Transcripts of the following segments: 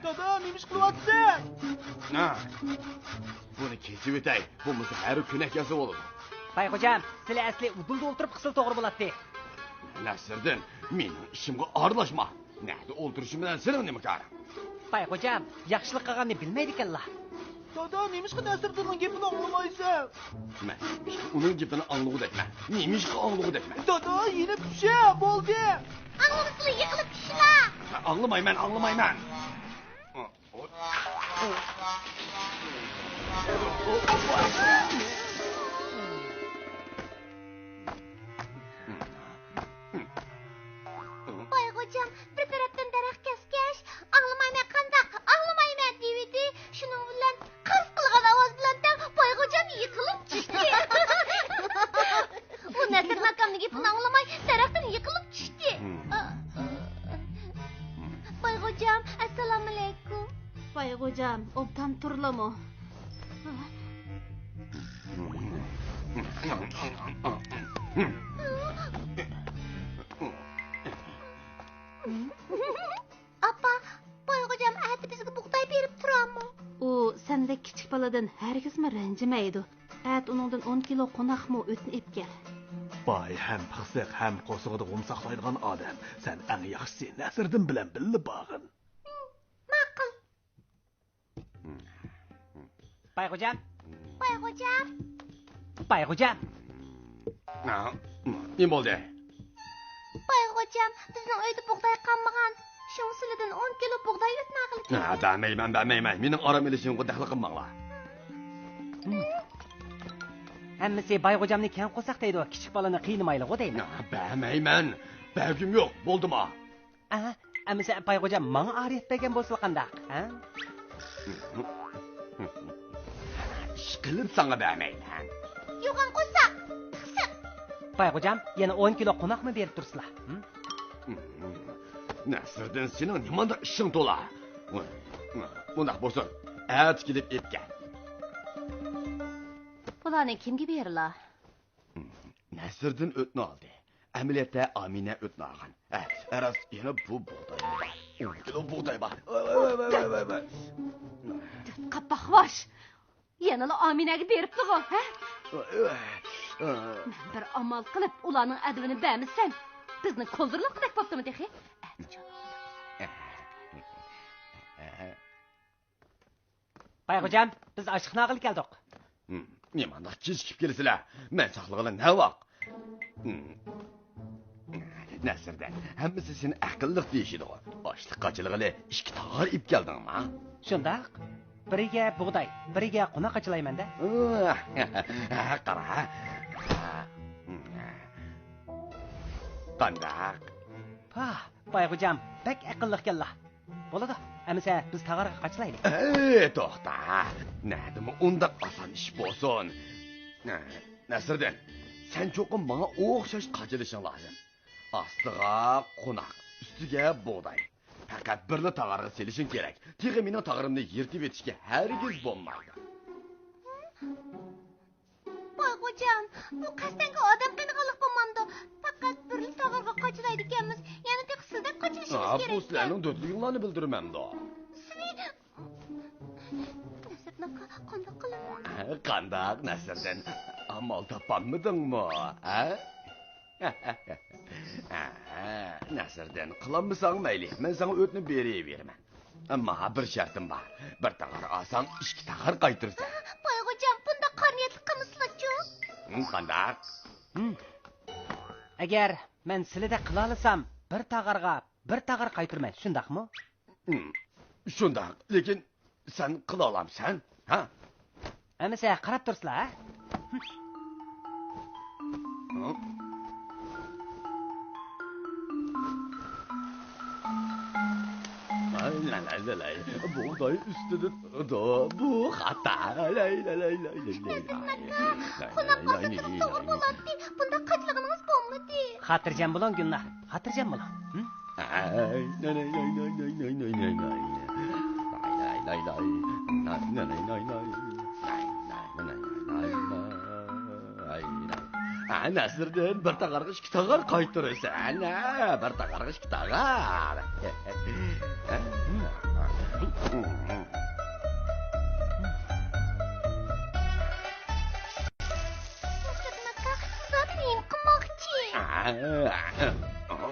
Dada, neymiş kılatsın? Bunu kesip ötey. Bu muzu her künek yazı olur. Bay hocam, sizle asli udulda oturup kısıl doğru bulattı. Nəsirdin, menin işimge arlaşma. Nerede olduruşum bilen senin ne miktarı? Bay hocam, yaxşılık qilganni bilmeydik Allah. Dada, neymiş ki Nəsirdin'in gepini anlamaysan? Ben onun gepini anlığı etme. Neymiş ki anlığı etme. Dada, yine düşe, boldu. Anlamasılı yıkılıp düşüla. Anlamayım ben, anlamayım ben. Bay hocam, bir taraftan darak keskeş, anlamayman kandak, anlamayman deydi. Şunun bilen kız kılgan avaz bilen de bay hocam yıkılıp düştü. O Nəsirdin akamın gepini anlamay, daraktan yıkılıp düştü. Bay hocam, assalamu alaikum. Bay hocam, obdan turlamu. Apa, bay hocam hadi bizge buğday berip turamı? O sende küçük baladan herkes mi rencimeydi? Evet onundan 10 kilo konak mı ötün ip gel. Bay hem pısık hem kosuğuda umsaklaydıgan adam. Sen en yaxşısı Nəsirdin bilen billi bağın. Makul. Bay hocam. Bay hocam. Bay hocam. Ne oldu? Bay hocam, bizning uyda buğday qanmagan. Şoň sizlardan 10 kilo buğday ötün aqılıp. Bəmeymen. Menin aram elişimge dahli qılmaqla. Hemmisi Bay hocamni ken qo'saq deydi o, kichik balani qiynamayli o deymi? Bəmeymen. Bəlgim yok, boldu ma? Hemmisi Bay hocam manga ariyat bergen bolsa qandaq, ha? İşqilib sana bəmeymen. Yo'g'an qo'saq. Qısık. Bay hocam, yana 10 kilo qo'noq mı berib tursizlar? Nəsirdin, senin nimanda işin tola? Bundaq bolsun, ət gidip ip gel. Bularni kimga berila? Nəsirdin ötünü aldı. Əməliyyətdə Aminə ötünü alğan. Əras yine bu buğday var. 10 kilo buğday var. Vay. Qappaqvaş. Yanıla Amine'ge berip tuğu, ha? Bir amal qilib ularning adabini bəmizsən. Bizni koldurlaq qilib qopdimi dexe? Bay hocam, biz aşıq nağıl geldik. Nemanda kechikib kelisizlar. Men saqlığına ne vaq? Nəsirdin, həmmisi seni aqıllıq deyişidi o. Açlıq qacılığılı 2 tağır ip geldin mi? Şundaq. Biriga buğday, biriga qo'noq achilayman-da. Qara. Qandaq. Bay hocam, bek aqılliq keldi. Bo'ladi. Amisa biz tag'arga qachilaylik. To'xta. Nədimi unda asan iş bolsun. Nəsirdin, sen çoxum bana o'xshash qachilishing lazım. Astığa qo'noq, üstüge buğday. Fakat birli tağarga selişin gerek. Teği mening tağarımni yirtib etishga hargiz bo'lmaydi. Bay hocam, bu qasdanga odam qanaqalik bo'lmamdi. Faqat birli tağarga qachilaydi ekanmiz. Yana tek sizdan qachilishimiz kerak. Bu sizlarning do'stliginglarni bildirmamdi. Nəsirdin qandaq qilaman? Qandaq Nəsirdin? Amal topolmadingmi, ha? Nəsirdin, qılanmısan mayli, men sana ötünü bereyverman. Amma bir şartım var. Bir tağar alsang 2 tağar qaytırsan. Bay hocam, bunda qarniyatlik qilmisizlar-ku? Qandaq? Agar men sizlarda qila olsam, bir tag'ar qaytirman, shundaqmi? Shundaq, lekin sen qila olamsan, ha? Amisa qarab tursizlar, ha? Buğday üstüne bu hata. Qonaqqa turib to'g'ri bo'ladi. Bunda qachlig'ingiz bo'lmadi. Xotirjam bo'ling, Gulnar. Xotirjam bo'ling. Nəsirdin bir tağarğış iki tağar qaytırırsan. Bir tağarğış iki tağar. Nəsirdin aka, zaten qımoqçi. Bu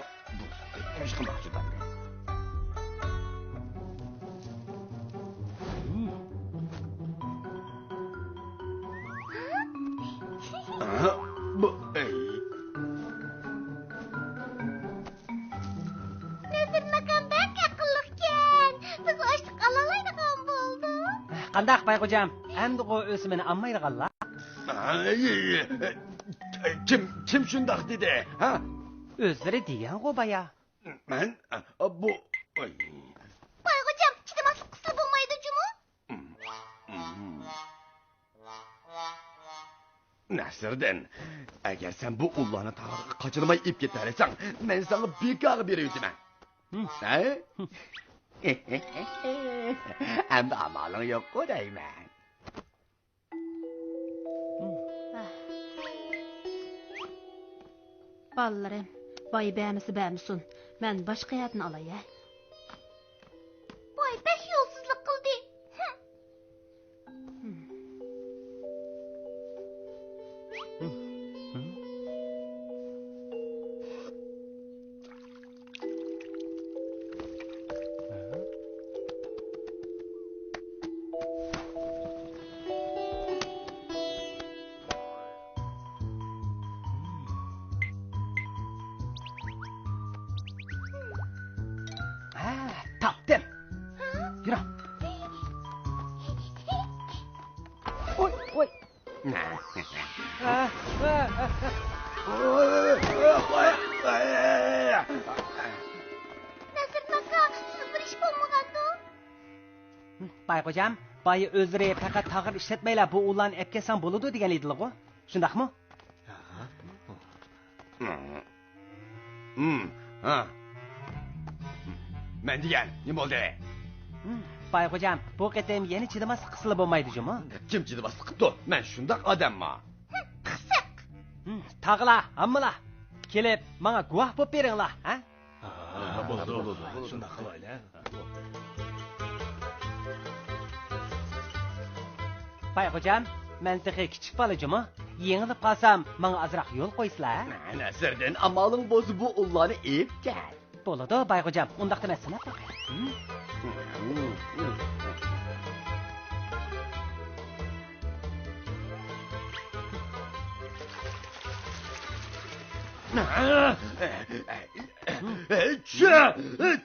demiş qımoqçıdan. Bu Nəsirdin aka, bak aqıllıqkan. Biz açlıq alalaydigan boldu. Qandaq bayqocam? Endi o ösümünü anmayırğanla. Kim şundaq dedi? Ha? Özleri diyen o baya. Mən bu Bayğucam, çıdamaslık qısı bulmaydı cumu? Nəsirdin, əgər sən bu ullanı tağırğı qaçırmay ip getərəsən, mən sana bir qağı verəydim mən. Hə? Həm də amalın yox o dəymən. Ballarım, vay bəmisi bəmisun. Mən başqa yerdən alay, ya. Vay, bək yolsuzluq qıldı. Taptım. Yürü. Oy, oy. Nəsirdin aka, siz bir iş bulmağandı. Bayqocam, bayı özleri fakat tağır işletmeyle bu ulan epkesen buludu diyen idili o. Şundak mı? Mən deyən, nə oldu? Bayqocam, bu qetem yeni çıdıması kısılı bulmaydı cumu. Kim çıdıma sıkıptı? Mən şundaq adamma. Qısıq. Tağla, ammıla. Kelip, bana guah bu berinla. Ha? Buldu. Şunda kılayla. Bayqocam, ben size küçük balıcımı. Yenilip kalsam, bana azrak yol koysla. Nəsirdin, amalın bozu bu ullanı ip gəl. Boladı Bayqocam, ondaqda mən sana bakayım.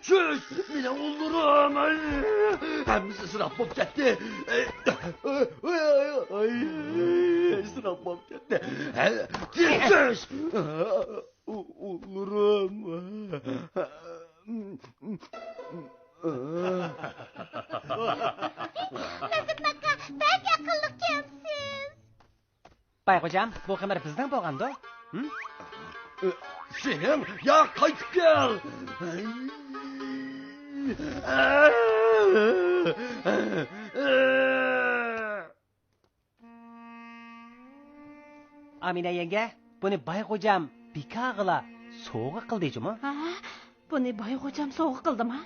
Çüş! Mine olurum! Hemisi sırap bop gitti. Sırap bop gitti. Çüş! Olurum. Nəsirdin aka, bək aqıllıqkansiz. Bayqocam, bu xəmər bizdən bolğandı. Senin ya qayıtıb gel. Amine yenge, bunu Bayqocam bikağıla soğuk qıldı mı? Ha, bunu bayğocam soğuk qıldım, ha?